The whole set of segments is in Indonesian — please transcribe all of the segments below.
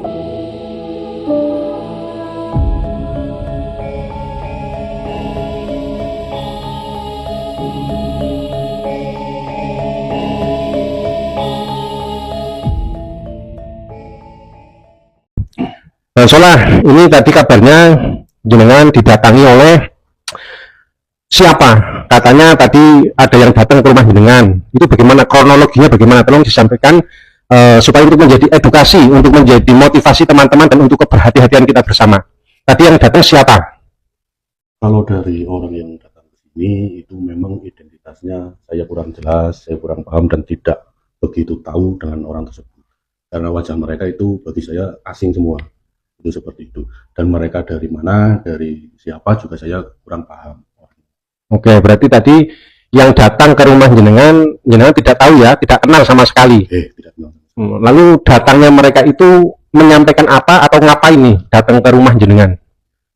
Nah, Solah, ini tadi kabarnya jenengan didatangi oleh siapa? Katanya tadi ada yang datang ke rumah jenengan. Itu bagaimana kronologinya? Bagaimana? Tolong disampaikan supaya untuk menjadi edukasi, untuk menjadi motivasi teman-teman dan untuk keberhati-hatian kita bersama. Tadi yang datang siapa? Kalau dari orang yang datang ke sini itu memang identitasnya saya kurang jelas, saya kurang paham dan tidak begitu tahu dengan orang tersebut. Karena wajah mereka itu bagi saya asing semua. Itu seperti itu. Dan mereka dari mana, dari siapa juga saya kurang paham. Oke, berarti tadi yang datang ke rumah jenengan, jenengan tidak tahu ya, tidak kenal sama sekali. Tidak kenal. Lalu datangnya mereka itu menyampaikan apa atau ngapain nih datang ke rumah jenengan?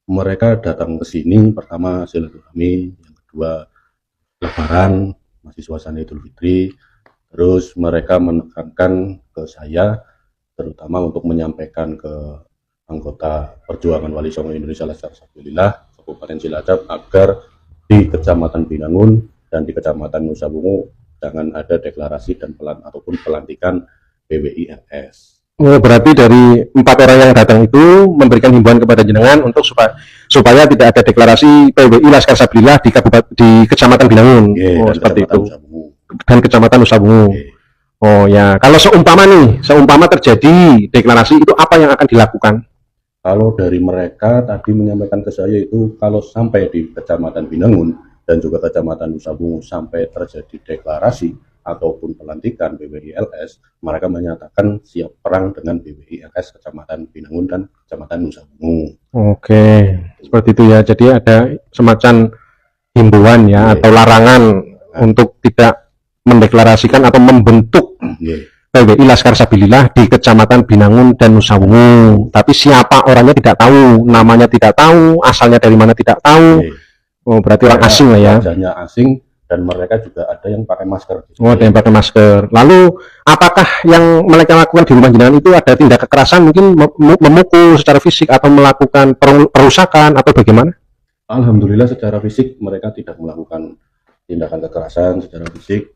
Mereka datang ke sini pertama silaturahmi, yang kedua lebaran, masih suasana Idul Fitri. Terus mereka menekankan ke saya terutama untuk menyampaikan ke anggota Perjuangan Wali Songo Indonesia Laskar Sabilillah Kabupaten Cilacap agar di Kecamatan Binangun dan di Kecamatan Nusa Bungu jangan ada deklarasi dan pelantikan PWI-LS. Oh, berarti dari 4 orang yang datang itu memberikan himbauan kepada jenengan untuk supaya tidak ada deklarasi PWI Laskar Sabilillah di Kecamatan Binangun. Oh, seperti itu. Dan Kecamatan Nusa Bungu. Oh ya, kalau seumpama terjadi deklarasi itu apa yang akan dilakukan? Kalau dari mereka tadi menyampaikan ke saya itu kalau sampai di Kecamatan Binangun dan juga Kecamatan Nusa Bungu sampai terjadi deklarasi ataupun pelantikan PWI-LS, mereka menyatakan siap perang dengan PWI-LS Kecamatan Binangun dan Kecamatan Nusa Bungu. Oke, seperti itu ya. Jadi ada semacam himbauan ya atau larangan untuk tidak mendeklarasikan atau membentuk PWI Laskar Sabilillah di Kecamatan Binangun dan Nusa Bungu. Tapi siapa orangnya tidak tahu, namanya tidak tahu, asalnya dari mana tidak tahu. Oh, berarti orang asing lah ya. Wajahnya asing dan mereka juga ada yang pakai masker. Oh, ada yang pakai masker. Lalu, apakah yang mereka lakukan di rumah jenengan itu ada tindak kekerasan, mungkin memukul secara fisik atau melakukan perusakan atau bagaimana? Alhamdulillah secara fisik mereka tidak melakukan tindakan kekerasan secara fisik.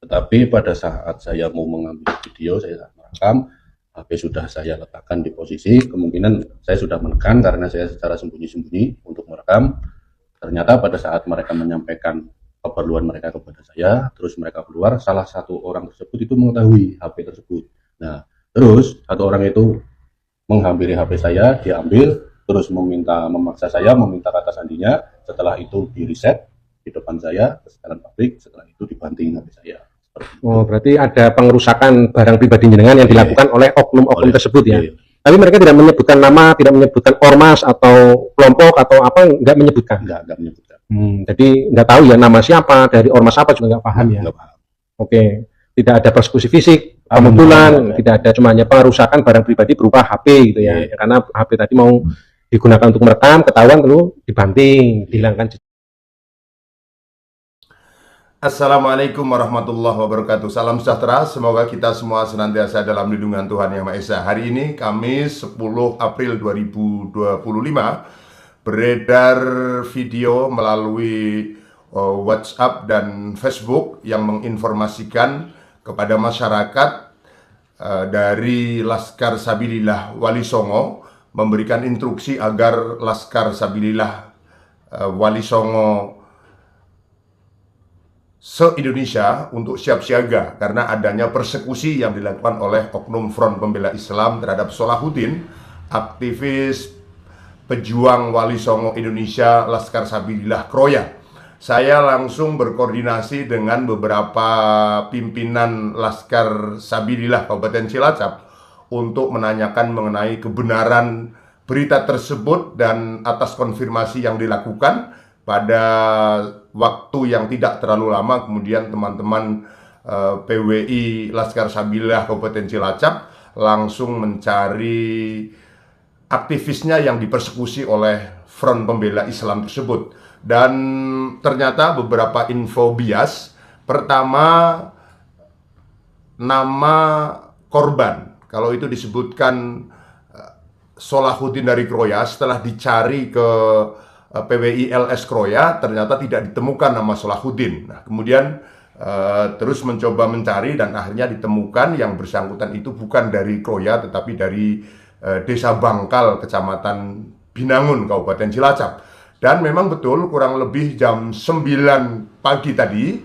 Tetapi pada saat saya mau mengambil video, saya merekam, HP sudah saya letakkan di posisi, kemungkinan saya sudah menekan karena saya secara sembunyi-sembunyi untuk merekam. Ternyata pada saat mereka menyampaikan keperluan mereka kepada saya, terus mereka keluar, salah satu orang tersebut itu mengetahui HP tersebut. Nah, terus satu orang itu menghampiri HP saya, diambil, terus memaksa saya meminta kata sandinya. Setelah itu di reset di depan saya ke sekalian pabrik, setelah itu dibanting HP saya. Oh, berarti ada pengerusakan barang pribadi jenengan yang dilakukan oleh oknum-oknum tersebut ya. Tapi mereka tidak menyebutkan nama, tidak menyebutkan ormas atau kelompok atau apa, nggak menyebutkan. Nggak menyebutkan. Jadi nggak tahu ya nama siapa, dari ormas apa juga nggak paham ya. Nggak paham. Oke, tidak ada persekusi fisik, kebetulan tidak ada, cuma hanya pengerusakan barang pribadi berupa HP gitu ya. Karena HP tadi mau digunakan untuk merekam, ketahuan lalu dibanting, dihilangkan. Assalamualaikum warahmatullahi wabarakatuh. Salam sejahtera, semoga kita semua senantiasa dalam lindungan Tuhan Yang Maha Esa. Hari ini Kamis 10 April 2025 beredar video melalui WhatsApp dan Facebook yang menginformasikan kepada masyarakat dari Laskar Sabilillah Wali Songo memberikan instruksi agar Laskar Sabilillah Wali Songo se-Indonesia untuk siap siaga karena adanya persekusi yang dilakukan oleh Oknum Front Pembela Islam terhadap Solahuddin, aktivis pejuang Wali Songo Indonesia Laskar Sabilillah Kroya. Saya langsung berkoordinasi dengan beberapa pimpinan Laskar Sabilillah Kabupaten Cilacap untuk menanyakan mengenai kebenaran berita tersebut, dan atas konfirmasi yang dilakukan pada waktu yang tidak terlalu lama kemudian teman-teman PWI Laskar Sabilillah Kabupaten Cilacap langsung mencari aktivisnya yang dipersekusi oleh Front Pembela Islam tersebut. Dan ternyata beberapa info bias. Pertama, nama korban Kalau itu disebutkan Solahuddin dari Kroya, setelah dicari ke PWI LS Kroya, ternyata tidak ditemukan nama Solahuddin. Nah, kemudian terus mencoba mencari dan akhirnya ditemukan yang bersangkutan itu bukan dari Kroya, tetapi dari Desa Bangkal, Kecamatan Binangun, Kabupaten Cilacap. Dan memang betul kurang lebih jam 9 pagi tadi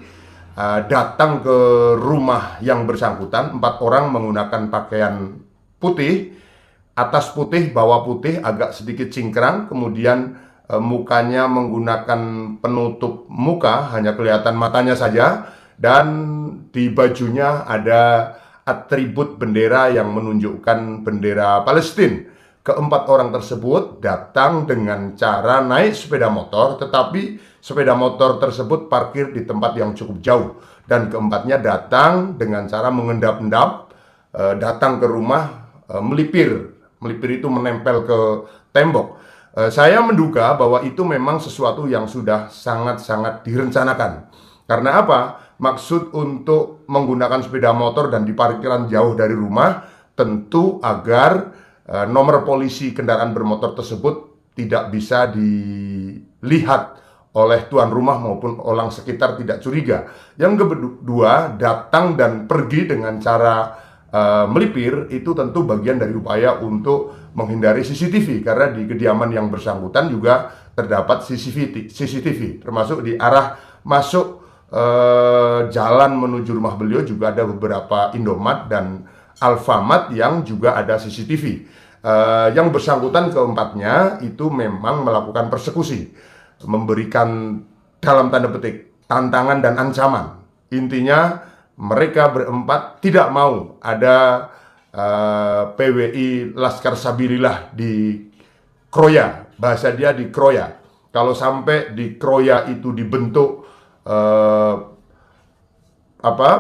datang ke rumah yang bersangkutan 4 orang menggunakan pakaian putih, atas putih, bawah putih, agak sedikit cingkrang, kemudian mukanya menggunakan penutup muka, hanya kelihatan matanya saja, dan di bajunya ada atribut bendera yang menunjukkan bendera Palestina. Keempat orang tersebut datang dengan cara naik sepeda motor, tetapi sepeda motor tersebut parkir di tempat yang cukup jauh. Dan keempatnya datang dengan cara mengendap-endap, datang ke rumah, melipir. Melipir itu menempel ke tembok. Saya menduga bahwa itu memang sesuatu yang sudah sangat-sangat direncanakan. Karena apa? Maksud untuk menggunakan sepeda motor dan di parkiran jauh dari rumah, tentu agar nomor polisi kendaraan bermotor tersebut tidak bisa dilihat oleh tuan rumah maupun orang sekitar tidak curiga. Yang kedua, datang dan pergi dengan cara melipir itu tentu bagian dari upaya untuk menghindari CCTV, karena di kediaman yang bersangkutan juga terdapat CCTV termasuk di arah masuk jalan menuju rumah beliau juga ada beberapa Indomaret dan Alfamart yang juga ada CCTV. Yang bersangkutan keempatnya itu memang melakukan persekusi, memberikan dalam tanda petik tantangan dan ancaman. Intinya mereka berempat tidak mau ada PWI Laskar Sabilillah di Kroya, bahasa dia di Kroya. Kalau sampai di Kroya itu dibentuk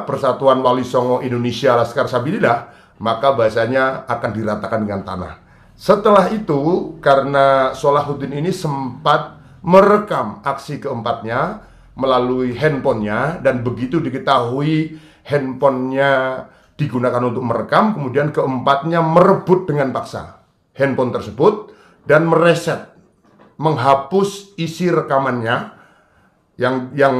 Persatuan Wali Songo Indonesia Laskar Sabilillah, maka bahasanya akan diratakan dengan tanah. Setelah itu, karena Solahuddin ini sempat merekam aksi keempatnya melalui handphonenya, dan begitu diketahui handphonenya digunakan untuk merekam, kemudian keempatnya merebut dengan paksa handphone tersebut dan mereset, menghapus isi rekamannya yang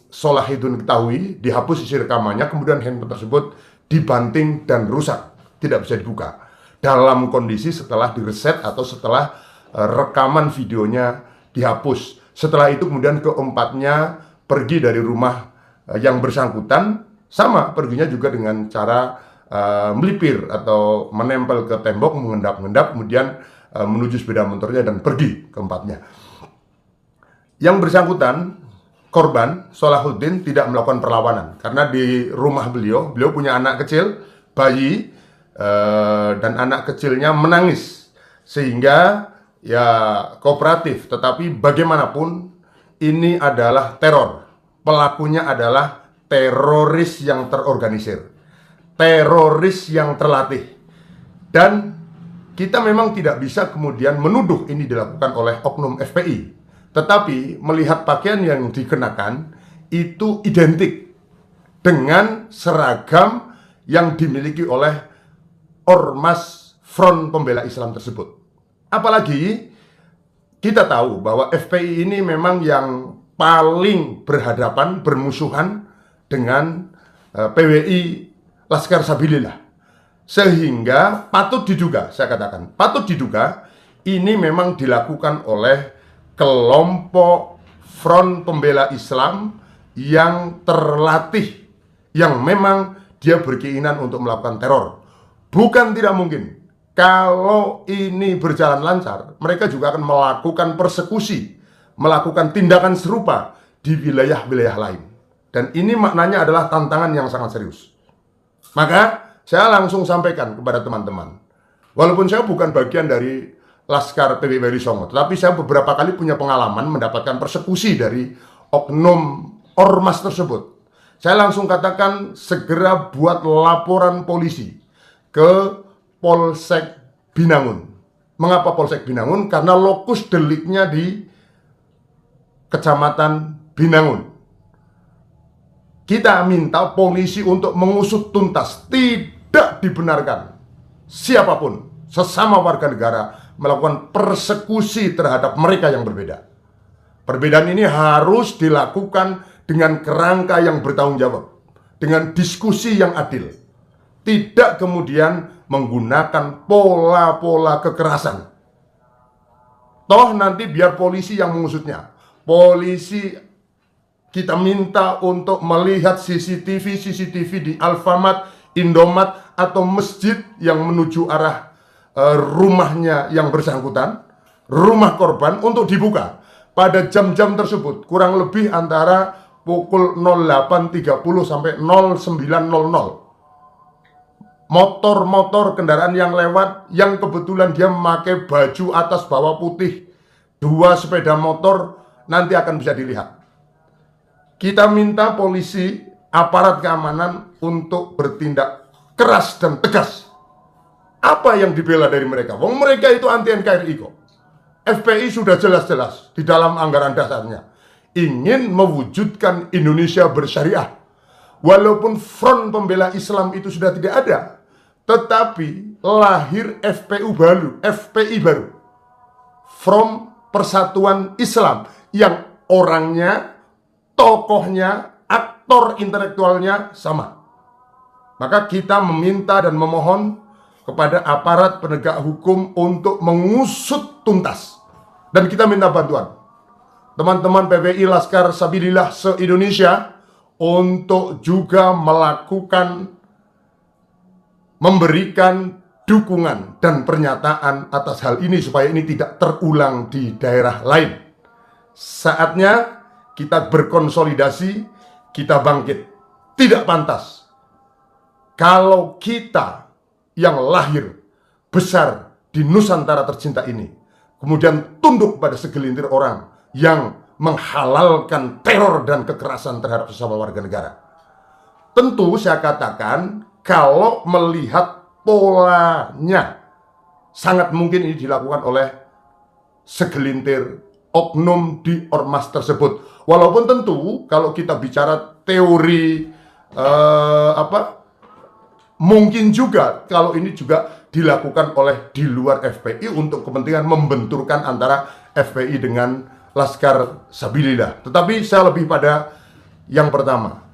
Solahuddin ketahui, dihapus isi rekamannya, kemudian handphone tersebut dibanting dan rusak, tidak bisa dibuka. Dalam kondisi setelah direset atau setelah rekaman videonya dihapus. Setelah itu kemudian keempatnya pergi dari rumah yang bersangkutan, sama perginya juga dengan cara melipir atau menempel ke tembok, mengendap-endap, kemudian menuju sepeda motornya dan pergi keempatnya. Yang bersangkutan, korban Solahuddin tidak melakukan perlawanan karena di rumah beliau punya anak kecil, bayi, dan anak kecilnya menangis sehingga ya kooperatif. Tetapi bagaimanapun ini adalah teror, pelakunya adalah teroris yang terorganisir, teroris yang terlatih, dan kita memang tidak bisa kemudian menuduh ini dilakukan oleh oknum FPI. Tetapi melihat pakaian yang dikenakan itu identik dengan seragam yang dimiliki oleh Ormas Front Pembela Islam tersebut. Apalagi kita tahu bahwa FPI ini memang yang paling berhadapan, bermusuhan dengan PWI Laskar Sabilillah. Sehingga patut diduga, saya katakan, patut diduga ini memang dilakukan oleh kelompok Front Pembela Islam yang terlatih, yang memang dia berkeinginan untuk melakukan teror. Bukan tidak mungkin, kalau ini berjalan lancar, mereka juga akan melakukan persekusi, melakukan tindakan serupa di wilayah-wilayah lain. Dan ini maknanya adalah tantangan yang sangat serius. Maka saya langsung sampaikan kepada teman-teman, walaupun saya bukan bagian dari Laskar PWI Wali Songo, tetapi saya beberapa kali punya pengalaman mendapatkan persekusi dari oknum ormas tersebut. Saya langsung katakan segera buat laporan polisi ke Polsek Binangun. Mengapa Polsek Binangun? Karena lokus deliknya di Kecamatan Binangun. Kita minta polisi untuk mengusut tuntas, tidak dibenarkan siapapun, sesama warga negara, melakukan persekusi terhadap mereka yang berbeda. Perbedaan ini harus dilakukan dengan kerangka yang bertanggung jawab, dengan diskusi yang adil. Tidak kemudian menggunakan pola-pola kekerasan. Toh nanti biar polisi yang mengusutnya. Polisi kita minta untuk melihat CCTV di Alfamart, Indomaret, atau masjid yang menuju arah rumahnya yang bersangkutan, rumah korban, untuk dibuka pada jam-jam tersebut, kurang lebih antara pukul 08.30 sampai 09.00. Motor-motor kendaraan yang lewat, yang kebetulan dia memakai baju atas bawah putih, 2 sepeda motor, nanti akan bisa dilihat. Kita minta polisi, aparat keamanan untuk bertindak keras dan tegas. Apa yang dibela dari mereka? Wong mereka itu anti NKRI kok. FPI sudah jelas-jelas di dalam anggaran dasarnya ingin mewujudkan Indonesia bersyariah. Walaupun Front Pembela Islam itu sudah tidak ada, tetapi lahir FPI baru, Front Persatuan Islam, yang orangnya, tokohnya, aktor intelektualnya sama. Maka kita meminta dan memohon kepada aparat penegak hukum untuk mengusut tuntas. Dan kita minta bantuan teman-teman PPI Laskar Sabilillah se-Indonesia untuk juga memberikan dukungan dan pernyataan atas hal ini supaya ini tidak terulang di daerah lain. Saatnya kita berkonsolidasi, kita bangkit. Tidak pantas kalau kita yang lahir besar di Nusantara tercinta ini kemudian tunduk pada segelintir orang yang menghalalkan teror dan kekerasan terhadap sesama warga negara. Tentu saya katakan, kalau melihat polanya, sangat mungkin ini dilakukan oleh segelintir oknum di ormas tersebut. Walaupun tentu kalau kita bicara teori mungkin juga kalau ini juga dilakukan oleh di luar FPI untuk kepentingan membenturkan antara FPI dengan Laskar Sabilillah. Tetapi saya lebih pada yang pertama.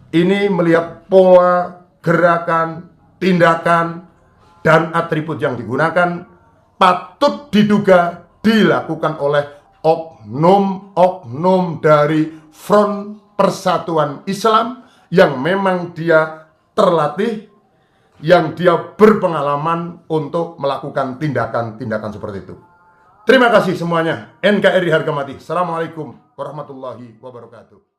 Ini melihat pola, gerakan, tindakan, dan atribut yang digunakan patut diduga dilakukan oleh oknum-oknum dari Front Persatuan Islam yang memang dia terlatih, yang dia berpengalaman untuk melakukan tindakan-tindakan seperti itu. Terima kasih semuanya. NKRI harga mati. Assalamualaikum warahmatullahi wabarakatuh.